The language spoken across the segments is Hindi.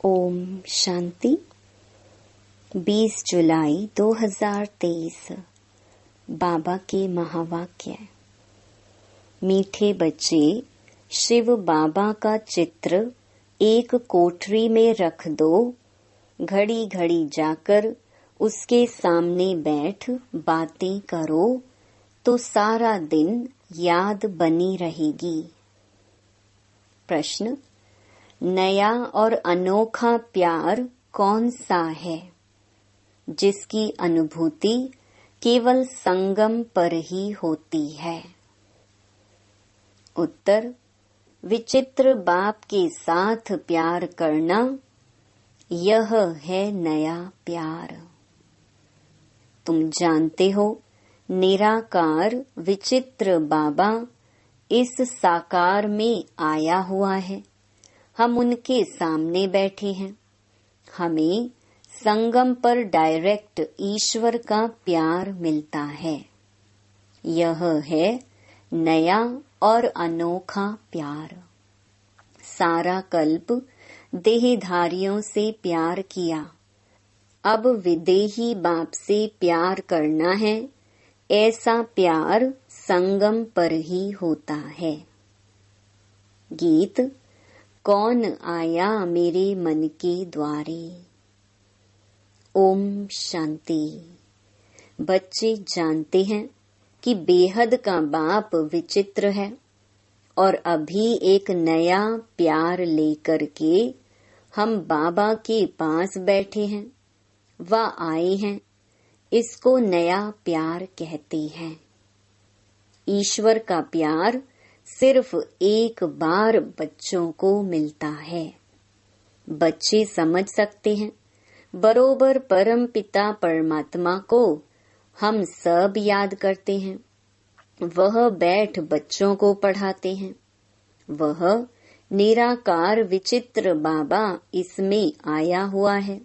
ओम शांति। 20 जुलाई 2023 बाबा के महावाक्य। मीठे बच्चे, शिव बाबा का चित्र एक कोठरी में रख दो। घड़ी घड़ी जाकर उसके सामने बैठ बातें करो तो सारा दिन याद बनी रहेगी। प्रश्न: नया और अनोखा प्यार कौन सा है जिसकी अनुभूति केवल संगम पर ही होती है? उत्तर: विचित्र बाप के साथ प्यार करना, यह है नया प्यार। तुम जानते हो, निराकार विचित्र बाबा इस साकार में आया हुआ है। हम उनके सामने बैठे हैं। हमें संगम पर डायरेक्ट ईश्वर का प्यार मिलता है। यह है नया और अनोखा प्यार। सारा कल्प देहधारियों से प्यार किया, अब विदेही बाप से प्यार करना है। ऐसा प्यार संगम पर ही होता है। गीत: कौन आया मेरे मन के द्वारे। ओम शांति। बच्चे जानते हैं कि बेहद का बाप विचित्र है और अभी एक नया प्यार लेकर के हम बाबा के पास बैठे हैं। वह आए हैं, इसको नया प्यार कहते हैं। ईश्वर का प्यार सिर्फ एक बार बच्चों को मिलता है। बच्चे समझ सकते हैं, बरोबर परम पिता परमात्मा को हम सब याद करते हैं। वह बैठ बच्चों को पढ़ाते हैं। वह निराकार विचित्र बाबा इसमें आया हुआ है।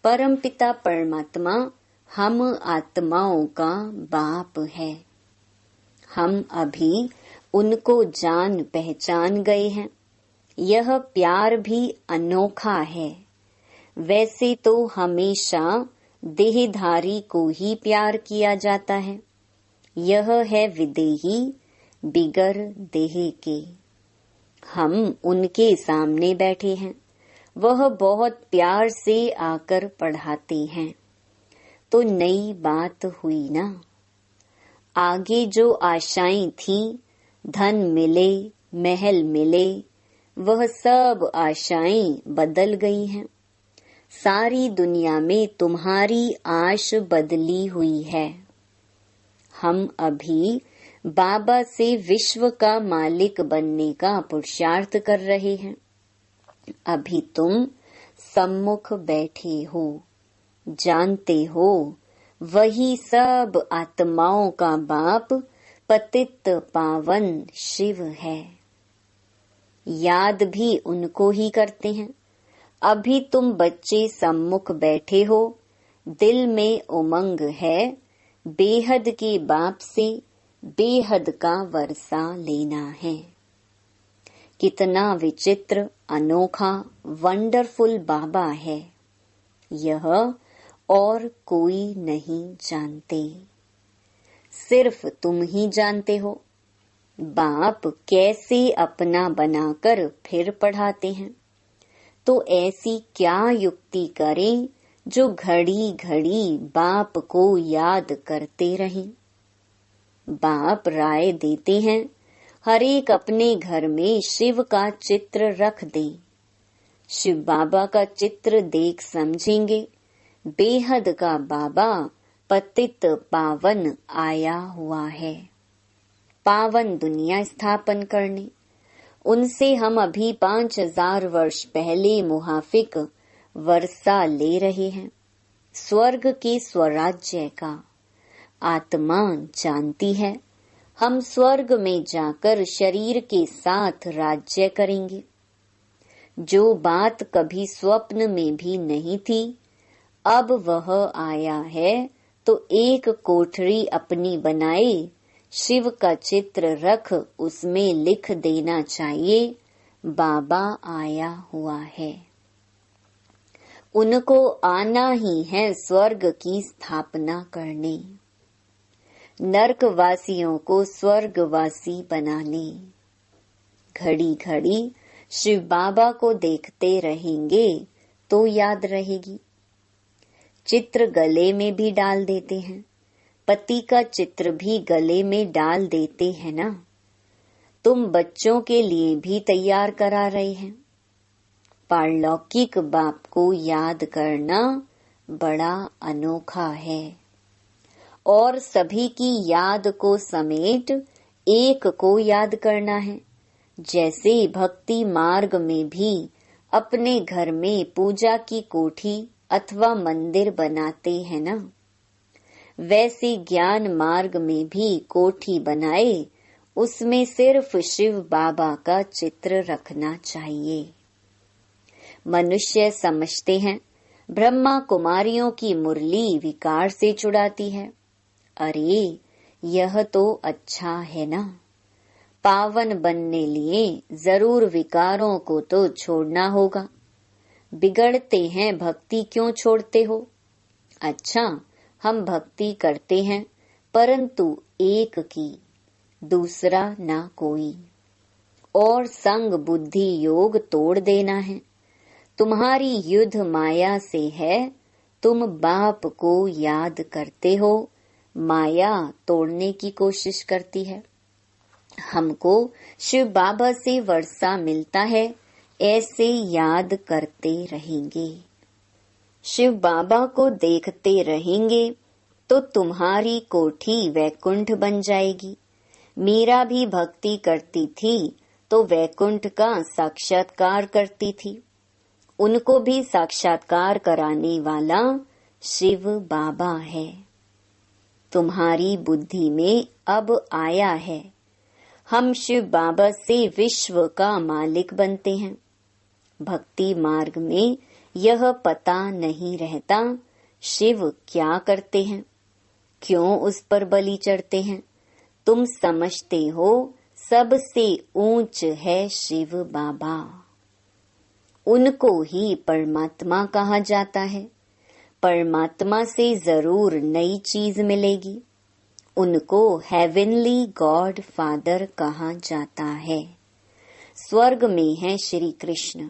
परम पिता परमात्मा हम आत्माओं का बाप है। हम अभी उनको जान पहचान गए हैं। यह प्यार भी अनोखा है। वैसे तो हमेशा देहधारी को ही प्यार किया जाता है। यह है विदेही बिगर देह के। हम उनके सामने बैठे हैं। वह बहुत प्यार से आकर पढ़ाते हैं। तो नई बात हुई ना। आगे जो आशाएं थीं, धन मिले, महल मिले, वह सब आशाएं बदल गई हैं। सारी दुनिया में तुम्हारी आश बदली हुई है। हम अभी बाबा से विश्व का मालिक बनने का पुरुषार्थ कर रहे हैं। अभी तुम सम्मुख बैठे हो, जानते हो, वही सब आत्माओं का बाप पतित पावन शिव है। याद भी उनको ही करते हैं। अभी तुम बच्चे सम्मुख बैठे हो, दिल में उमंग है, बेहद के बाप से बेहद का वर्षा लेना है। कितना विचित्र, अनोखा, वंडरफुल बाबा है, यह और कोई नहीं जानते। सिर्फ तुम ही जानते हो। बाप कैसे अपना बनाकर फिर पढ़ाते हैं। तो ऐसी क्या युक्ति करें जो घड़ी घड़ी बाप को याद करते रहें। बाप राय देते हैं, हर एक अपने घर में शिव का चित्र रख दे। शिव बाबा का चित्र देख समझेंगे, बेहद का बाबा पतित पावन आया हुआ है, पावन दुनिया स्थापन करने। उनसे हम अभी 5000 वर्ष पहले मुहाफिक वर्षा ले रहे हैं, स्वर्ग के स्वराज्य का। आत्मा जानती है, हम स्वर्ग में जाकर शरीर के साथ राज्य करेंगे। जो बात कभी स्वप्न में भी नहीं थी, अब वह आया है। तो एक कोठरी अपनी बनाए, शिव का चित्र रख, उसमें लिख देना चाहिए, बाबा आया हुआ है। उनको आना ही है स्वर्ग की स्थापना करने, नरकवासियों को स्वर्गवासी बनाने। घड़ी घड़ी शिव बाबा को देखते रहेंगे तो याद रहेगी। चित्र गले में भी डाल देते हैं, पति का चित्र भी गले में डाल देते हैं ना। तुम बच्चों के लिए भी तैयार करा रहे हैं। पारलौकिक बाप को याद करना बड़ा अनोखा है और सभी की याद को समेट एक को याद करना है। जैसे भक्ति मार्ग में भी अपने घर में पूजा की कोठी अथवा मंदिर बनाते हैं ना, वैसे ज्ञान मार्ग में भी कोठी बनाए, उसमें सिर्फ शिव बाबा का चित्र रखना चाहिए। मनुष्य समझते हैं ब्रह्मा कुमारियों की मुरली विकार से चुड़ाती है। अरे यह तो अच्छा है ना। पावन बनने लिए जरूर विकारों को तो छोड़ना होगा। बिगड़ते हैं भक्ति क्यों छोड़ते हो? अच्छा, हम भक्ति करते हैं परंतु एक की, दूसरा ना कोई, और संग बुद्धि योग तोड़ देना है। तुम्हारी युद्ध माया से है, तुम बाप को याद करते हो, माया तोड़ने की कोशिश करती है। हमको शिव बाबा से वर्षा मिलता है, ऐसे याद करते रहेंगे। शिव बाबा को देखते रहेंगे तो तुम्हारी कोठी वैकुंठ बन जाएगी। मीरा भी भक्ति करती थी तो वैकुंठ का साक्षात्कार करती थी। उनको भी साक्षात्कार कराने वाला शिव बाबा है। तुम्हारी बुद्धि में अब आया है, हम शिव बाबा से विश्व का मालिक बनते हैं। भक्ति मार्ग में यह पता नहीं रहता शिव क्या करते हैं, क्यों उस पर बलि चढ़ते हैं। तुम समझते हो सबसे ऊंच है शिव बाबा, उनको ही परमात्मा कहा जाता है। परमात्मा से जरूर नई चीज मिलेगी। उनको हेवनली गॉड फादर कहा जाता है। स्वर्ग में है श्री कृष्ण,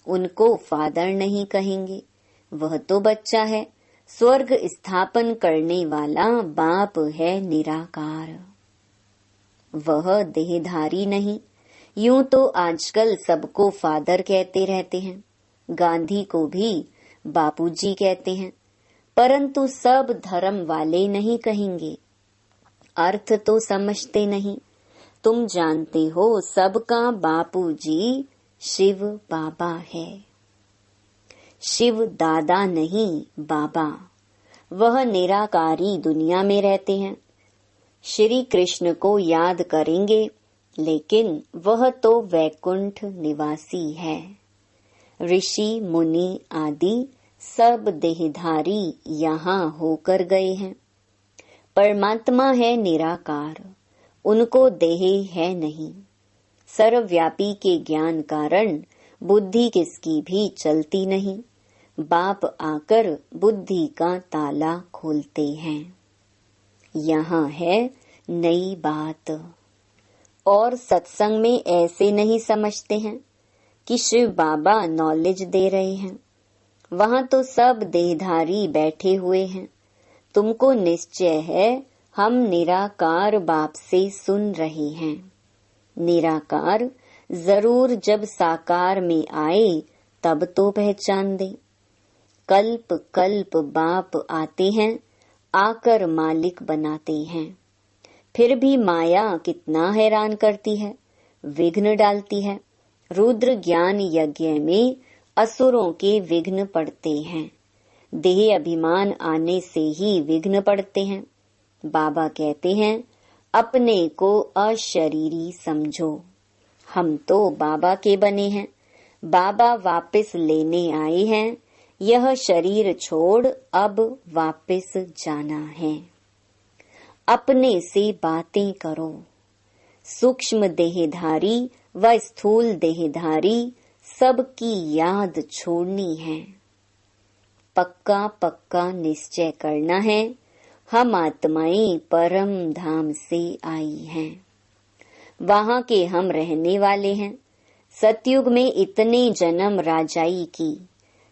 उनको फादर नहीं कहेंगे, वह तो बच्चा है। स्वर्ग स्थापन करने वाला बाप है निराकार, वह देहधारी नहीं। यूं तो आजकल सबको फादर कहते रहते हैं, गांधी को भी बापूजी कहते हैं, परंतु सब धर्म वाले नहीं कहेंगे। अर्थ तो समझते नहीं। तुम जानते हो सबका बापूजी शिव बाबा है। शिव दादा नहीं बाबा, वह निराकारी दुनिया में रहते हैं। श्री कृष्ण को याद करेंगे लेकिन वह तो वैकुंठ निवासी है। ऋषि मुनि आदि सब देहधारी यहाँ होकर गए हैं। परमात्मा है निराकार, उनको देह है नहीं। सर्वव्यापी के ज्ञान कारण बुद्धि किसकी भी चलती नहीं। बाप आकर बुद्धि का ताला खोलते हैं। यहाँ है नई बात। और सत्संग में ऐसे नहीं समझते हैं कि शिव बाबा नॉलेज दे रहे हैं। वहाँ तो सब देहधारी बैठे हुए हैं। तुमको निश्चय है हम निराकार बाप से सुन रहे हैं। निराकार जरूर जब साकार में आए तब तो पहचान दे। कल्प कल्प बाप आते हैं, आकर मालिक बनाते हैं। फिर भी माया कितना हैरान करती है, विघ्न डालती है। रुद्र ज्ञान यज्ञ में असुरों के विघ्न पड़ते हैं। देह अभिमान आने से ही विघ्न पड़ते हैं। बाबा कहते हैं अपने को अशरीरी समझो। हम तो बाबा के बने हैं, बाबा वापस लेने आए हैं। यह शरीर छोड़ अब वापस जाना है। अपने से बातें करो। सूक्ष्म देहधारी व स्थूल देहधारी सबकी याद छोड़नी है। पक्का पक्का निश्चय करना है, हम आत्माएं परम धाम से आई हैं, वहां के हम रहने वाले हैं। सतयुग में इतने जन्म राजाई की,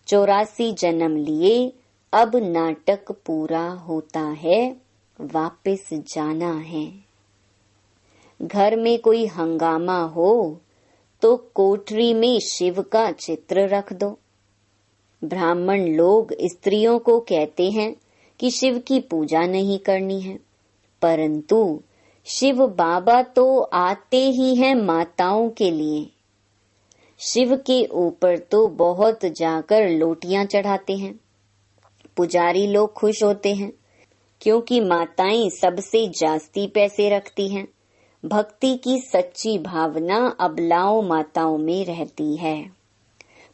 84 जन्म लिए, अब नाटक पूरा होता है, वापस जाना है। घर में कोई हंगामा हो तो कोठरी में शिव का चित्र रख दो। ब्राह्मण लोग स्त्रियों को कहते हैं कि शिव की पूजा नहीं करनी है, परंतु शिव बाबा तो आते ही हैं माताओं के लिए। शिव के ऊपर तो बहुत जाकर लोटियां चढ़ाते हैं। पुजारी लोग खुश होते हैं क्योंकि माताएं सबसे जास्ती पैसे रखती हैं। भक्ति की सच्ची भावना अबलाओं माताओं में रहती है।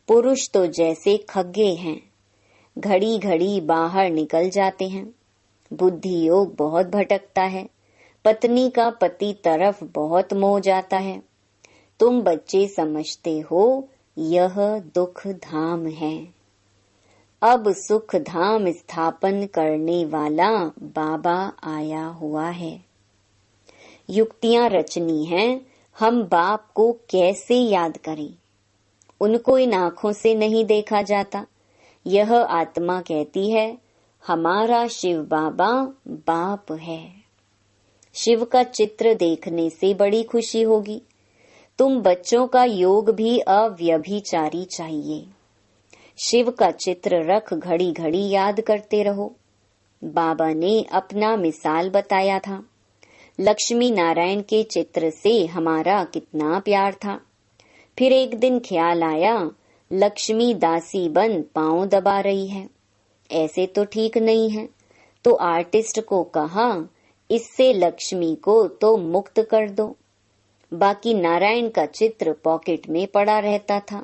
पुरुष तो जैसे खग्गे हैं, घड़ी घड़ी बाहर निकल जाते हैं। बुद्धि योग बहुत भटकता है, पत्नी का पति तरफ बहुत मोह जाता है। तुम बच्चे समझते हो यह दुख धाम है। अब सुख धाम स्थापन करने वाला बाबा आया हुआ है। युक्तियां रचनी हैं, हम बाप को कैसे याद करें। उनको इन आँखों से नहीं देखा जाता। यह आत्मा कहती है हमारा शिव बाबा बाप है। शिव का चित्र देखने से बड़ी खुशी होगी। तुम बच्चों का योग भी अव्यभिचारी चाहिए। शिव का चित्र रख घड़ी घड़ी याद करते रहो। बाबा ने अपना मिसाल बताया था। लक्ष्मी नारायण के चित्र से हमारा कितना प्यार था। फिर एक दिन ख्याल आया लक्ष्मी दासी बन पांव दबा रही है, ऐसे तो ठीक नहीं है। तो आर्टिस्ट को कहा इससे लक्ष्मी को तो मुक्त कर दो। बाकी नारायण का चित्र पॉकेट में पड़ा रहता था,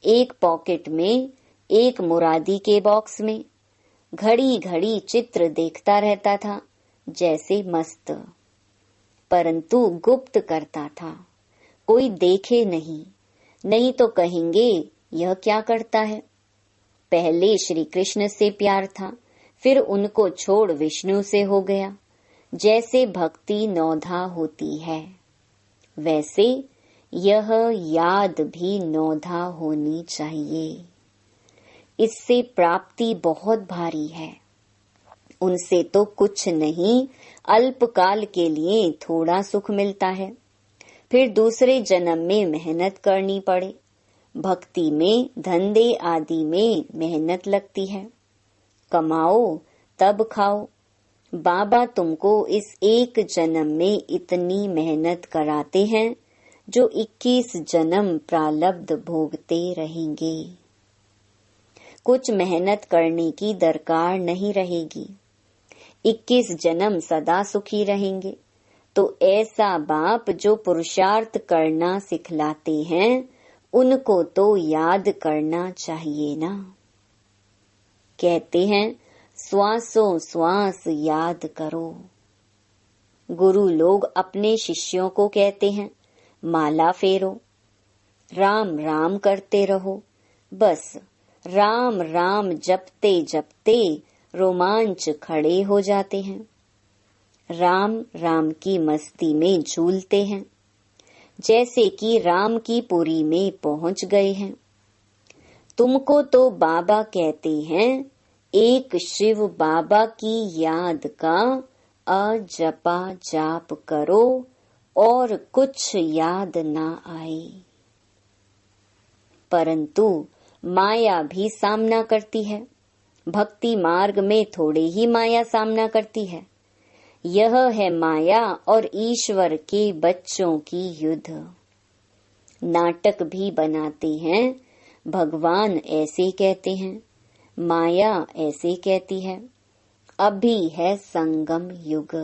एक पॉकेट में, एक मुरादी के बॉक्स में। घड़ी घड़ी चित्र देखता रहता था जैसे मस्त, परंतु गुप्त करता था, कोई देखे नहीं, नहीं तो कहेंगे यह क्या करता है। पहले श्री कृष्ण से प्यार था, फिर उनको छोड़ विष्णु से हो गया। जैसे भक्ति नौधा होती है, वैसे यह याद भी नौधा होनी चाहिए। इससे प्राप्ति बहुत भारी है। उनसे तो कुछ नहीं, अल्पकाल के लिए थोड़ा सुख मिलता है, फिर दूसरे जन्म में मेहनत करनी पड़े। भक्ति में, धंधे आदि में मेहनत लगती है। कमाओ तब खाओ। बाबा तुमको इस एक जन्म में इतनी मेहनत कराते हैं जो 21 जन्म प्रारब्ध भोगते रहेंगे। कुछ मेहनत करने की दरकार नहीं रहेगी। 21 जन्म सदा सुखी रहेंगे। तो ऐसा बाप जो पुरुषार्थ करना सिखलाते हैं, उनको तो याद करना चाहिए ना। कहते हैं श्वासों श्वास याद करो। गुरु लोग अपने शिष्यों को कहते हैं माला फेरो, राम राम करते रहो। बस राम राम जपते जपते रोमांच खड़े हो जाते हैं। राम राम की मस्ती में झूलते हैं, जैसे कि राम की पुरी में पहुंच गए हैं। तुमको तो बाबा कहते हैं एक शिव बाबा की याद का अजपा जाप करो और कुछ याद ना आए। परंतु माया भी सामना करती है। भक्ति मार्ग में थोड़े ही माया सामना करती है। यह है माया और ईश्वर के बच्चों की युद्ध। नाटक भी बनाते हैं। भगवान ऐसे कहते हैं, माया ऐसे कहती है। अभी है संगम युग।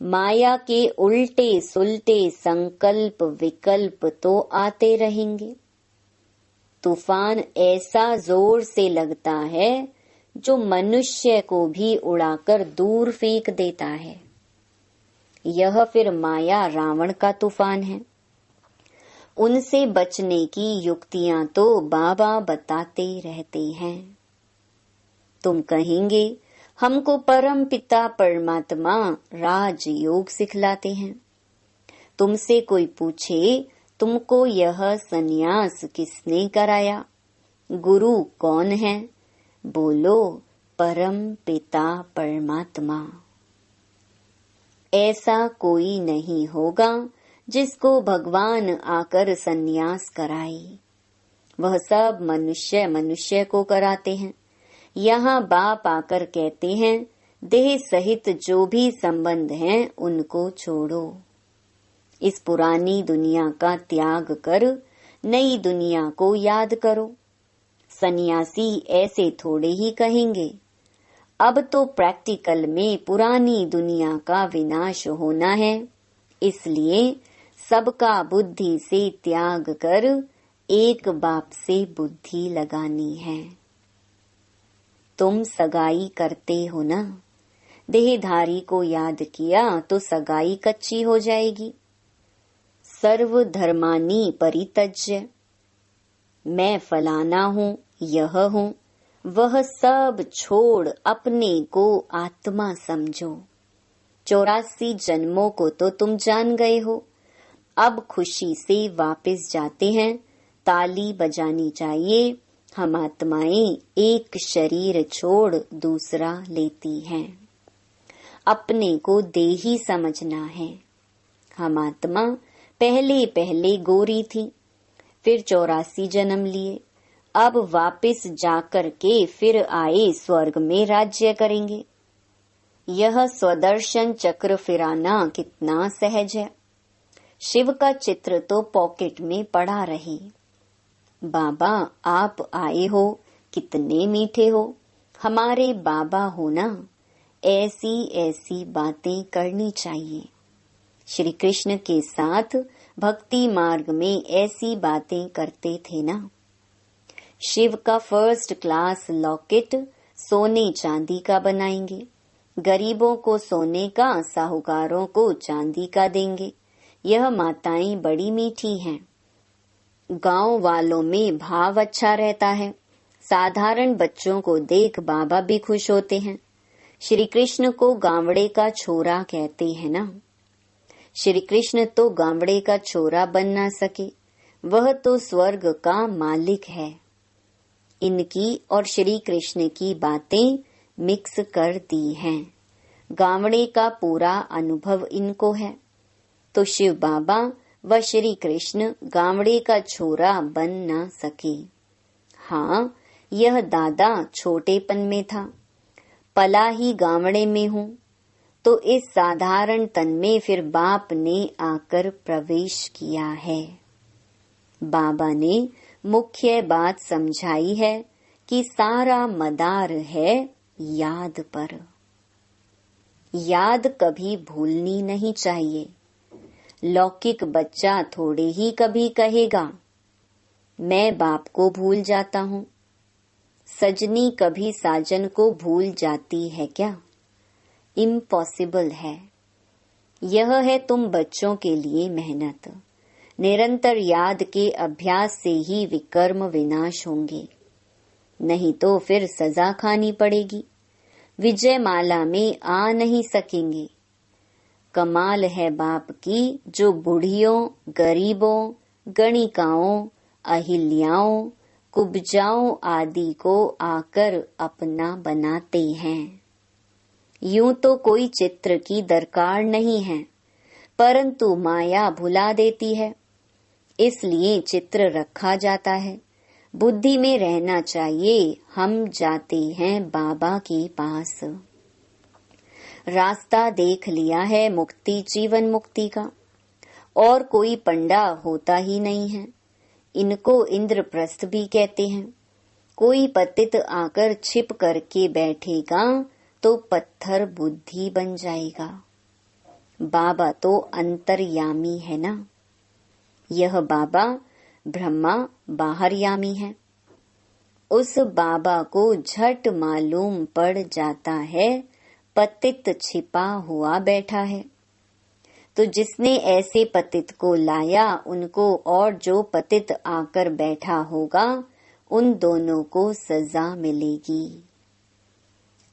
माया के उल्टे सुलटे संकल्प विकल्प तो आते रहेंगे। तूफान ऐसा जोर से लगता है जो मनुष्य को भी उड़ाकर दूर फेंक देता है। यह फिर माया रावण का तूफान है। उनसे बचने की युक्तियां तो बाबा बताते रहते हैं। तुम कहेंगे हमको परम पिता परमात्मा राजयोग सिखलाते हैं। तुमसे कोई पूछे तुमको यह संन्यास किसने कराया, गुरु कौन है, बोलो परम पिता परमात्मा। ऐसा कोई नहीं होगा जिसको भगवान आकर संन्यास कराए। वह सब मनुष्य मनुष्य को कराते हैं। यहाँ बाप आकर कहते हैं देह सहित जो भी संबंध हैं उनको छोड़ो। इस पुरानी दुनिया का त्याग कर नई दुनिया को याद करो। सन्यासी ऐसे थोड़े ही कहेंगे। अब तो प्रैक्टिकल में पुरानी दुनिया का विनाश होना है, इसलिए सबका बुद्धि से त्याग कर एक बाप से बुद्धि लगानी है। तुम सगाई करते हो ना, देहधारी को याद किया तो सगाई कच्ची हो जाएगी। सर्व धर्मानी परित्यज्य, मैं फलाना हूँ, यह हूँ, वह सब छोड़ अपने को आत्मा समझो। 84 जन्मों को तो तुम जान गए हो। अब खुशी से वापस जाते हैं। ताली बजानी चाहिए। हम आत्माएं एक शरीर छोड़ दूसरा लेती हैं। अपने को देही समझना है। हम आत्मा पहले पहले गोरी थी, फिर 84 जन्म लिए। अब वापस जाकर के फिर आए स्वर्ग में राज्य करेंगे। यह स्वदर्शन चक्र फिराना कितना सहज है। शिव का चित्र तो पॉकेट में पड़ा रहे। बाबा आप आए हो, कितने मीठे हो, हमारे बाबा हो ना। ऐसी ऐसी बातें करनी चाहिए। श्री कृष्ण के साथ भक्ति मार्ग में ऐसी बातें करते थे ना। शिव का फर्स्ट क्लास लॉकेट सोने चांदी का बनाएंगे। गरीबों को सोने का, साहूकारों को चांदी का देंगे। यह माताएं बड़ी मीठी हैं। गांव वालों में भाव अच्छा रहता है। साधारण बच्चों को देख बाबा भी खुश होते हैं। श्री कृष्ण को गांवड़े का छोरा कहते हैं ना। श्री कृष्ण तो गांवड़े का छोरा बन ना सके, वह तो स्वर्ग का मालिक है। इनकी और श्री कृष्ण की बातें मिक्स कर दी हैं। गांवड़े का पूरा अनुभव इनको है, तो शिव बाबा व श्री कृष्ण गांवड़े का छोरा बन ना सके। हाँ, यह दादा छोटेपन में था, पला ही गांवड़े में हूँ, तो इस साधारण तन में फिर बाप ने आकर प्रवेश किया है। बाबा ने मुख्य बात समझाई है कि सारा मदार है याद पर। याद कभी भूलनी नहीं चाहिए। लौकिक बच्चा थोड़े ही कभी कहेगा मैं बाप को भूल जाता हूँ। सजनी कभी साजन को भूल जाती है क्या? इम्पॉसिबल है। यह है तुम बच्चों के लिए मेहनत। निरंतर याद के अभ्यास से ही विकर्म विनाश होंगे, नहीं तो फिर सजा खानी पड़ेगी। विजय माला में आ नहीं सकेंगे। कमाल है बाप की जो बुढ़ियों, गरीबों, गणिकाओं, अहिल्याओं, कुब्जाओं आदि को आकर अपना बनाते हैं। यूं तो कोई चित्र की दरकार नहीं है, परंतु माया भुला देती है, इसलिए चित्र रखा जाता है। बुद्धि में रहना चाहिए हम जाते हैं बाबा के पास। रास्ता देख लिया है मुक्ति, जीवन मुक्ति का, और कोई पंडा होता ही नहीं है। इनको इंद्रप्रस्थ भी कहते हैं। कोई पतित आकर छिप करके बैठेगा तो पत्थर बुद्धि बन जाएगा। बाबा तो अंतर्यामी है ना। यह बाबा ब्रह्मा बाहरयामी है। उस बाबा को झट मालूम पड़ जाता है पतित छिपा हुआ बैठा है। तो जिसने ऐसे पतित को लाया उनको और जो पतित आकर बैठा होगा उन दोनों को सजा मिलेगी।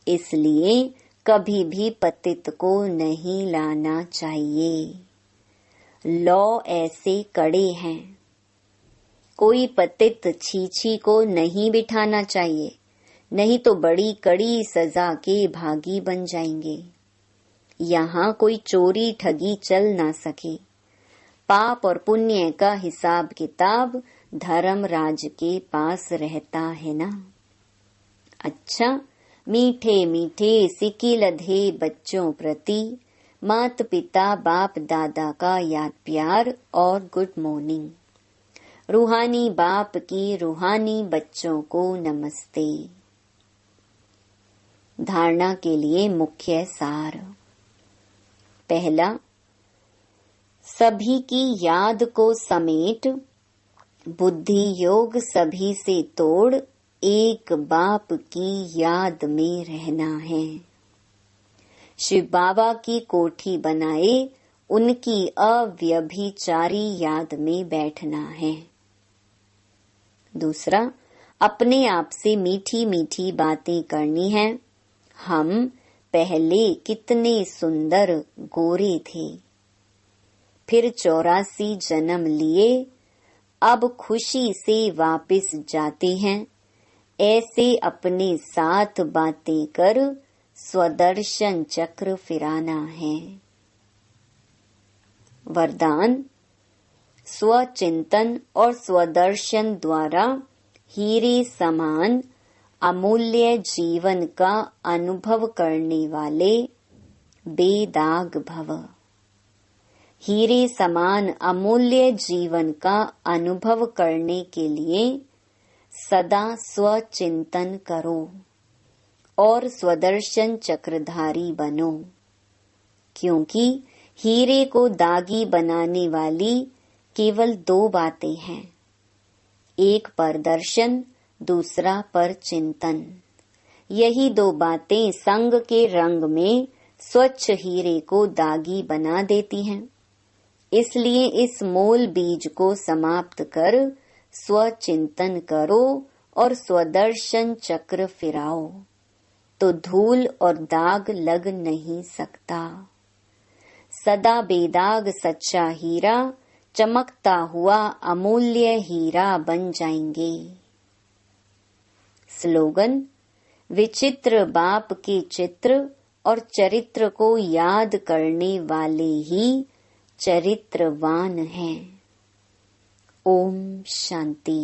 इसलिए कभी भी पतित को नहीं लाना चाहिए। लौ ऐसे कड़े हैं। कोई पतित छीछी को नहीं बिठाना चाहिए, नहीं तो बड़ी कड़ी सजा के भागी बन जाएंगे। यहाँ कोई चोरी ठगी चल ना सके। पाप और पुण्य का हिसाब किताब धर्मराज के पास रहता है ना। अच्छा, मीठे मीठे सिक्की लधे बच्चों प्रति माता पिता बाप दादा का याद प्यार और गुड मॉर्निंग। रूहानी बाप की रूहानी बच्चों को नमस्ते। धारणा के लिए मुख्य सार। पहला, सभी की याद को समेट बुद्धि योग सभी से तोड़ एक बाप की याद में रहना है। शिव बाबा की कोठी बनाए उनकी अव्यभिचारी याद में बैठना है। दूसरा, अपने आप से मीठी मीठी बातें करनी है। हम पहले कितने सुंदर गोरे थे, फिर 84 जन्म लिए, अब खुशी से वापस जाते हैं। ऐसे अपने साथ बातें कर स्वदर्शन चक्र फिराना है। वरदान, स्वचिंतन और स्वदर्शन द्वारा हीरे समान अमूल्य जीवन का अनुभव करने वाले बेदाग भव। हीरे समान अमूल्य जीवन का अनुभव करने के लिए सदा स्वचिंतन करो और स्वदर्शन चक्रधारी बनो, क्योंकि हीरे को दागी बनाने वाली केवल 2 बातें हैं, एक पर दर्शन, दूसरा पर चिंतन। यही 2 बातें संग के रंग में स्वच्छ हीरे को दागी बना देती हैं। इसलिए इस मूल बीज को समाप्त कर स्वचिंतन करो और स्वदर्शन चक्र फिराओ, तो धूल और दाग लग नहीं सकता। सदा बेदाग सच्चा हीरा चमकता हुआ अमूल्य हीरा बन जाएंगे। स्लोगन, विचित्र बाप के चित्र और चरित्र को याद करने वाले ही चरित्रवान हैं। ओम शांति।